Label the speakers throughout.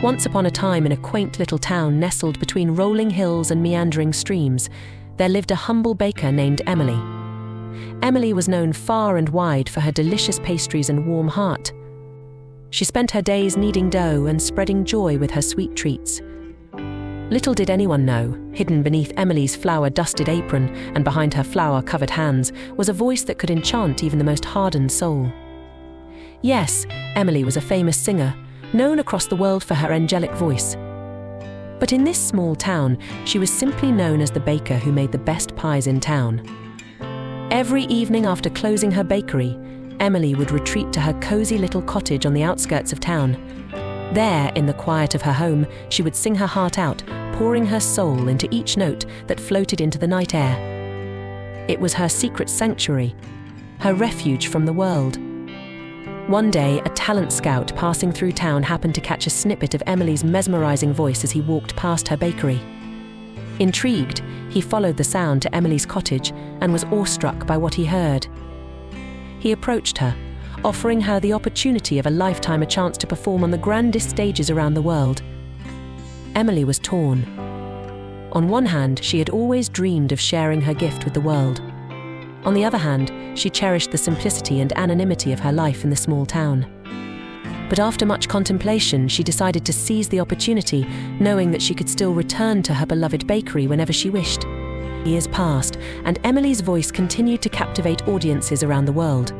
Speaker 1: Once upon a time, in a quaint little town nestled between rolling hills and meandering streams, there lived a humble baker named Emily. Emily was known far and wide for her delicious pastries and warm heart. She spent her days kneading dough and spreading joy with her sweet treats. Little did anyone know, hidden beneath Emily's flour-dusted apron and behind her flour-covered hands was a voice that could enchant even the most hardened soul. Yes, Emily was a famous singer, known across the world for her angelic voice. But in this small town, she was simply known as the baker who made the best pies in town. Every evening after closing her bakery, Emily would retreat to her cozy little cottage on the outskirts of town. There, in the quiet of her home, she would sing her heart out, pouring her soul into each note that floated into the night air. It was her secret sanctuary, her refuge from the world. One day, a talent scout passing through town happened to catch a snippet of Emily's mesmerizing voice as he walked past her bakery. Intrigued, he followed the sound to Emily's cottage and was awestruck by what he heard. He approached her, offering her the opportunity of a lifetime, a chance to perform on the grandest stages around the world. Emily was torn. On one hand, she had always dreamed of sharing her gift with the world. On the other hand, she cherished the simplicity and anonymity of her life in the small town. But after much contemplation, she decided to seize the opportunity, knowing that she could still return to her beloved bakery whenever she wished. Years passed, and Emily's voice continued to captivate audiences around the world.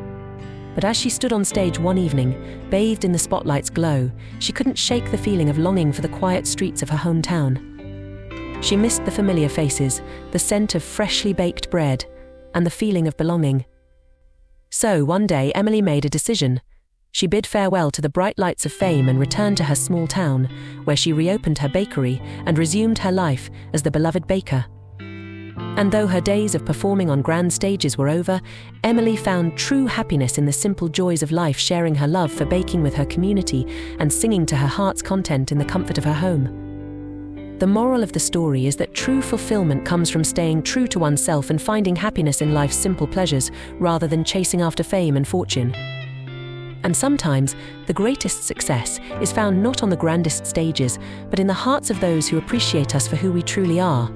Speaker 1: But as she stood on stage one evening, bathed in the spotlight's glow, she couldn't shake the feeling of longing for the quiet streets of her hometown. She missed the familiar faces, the scent of freshly baked bread, and the feeling of belonging. So one day, Emily made a decision. She bid farewell to the bright lights of fame and returned to her small town, where she reopened her bakery and resumed her life as the beloved baker. And though her days of performing on grand stages were over, Emily found true happiness in the simple joys of life, sharing her love for baking with her community and singing to her heart's content in the comfort of her home. The moral of the story is that true fulfillment comes from staying true to oneself and finding happiness in life's simple pleasures rather than chasing after fame and fortune. And sometimes, the greatest success is found not on the grandest stages, but in the hearts of those who appreciate us for who we truly are.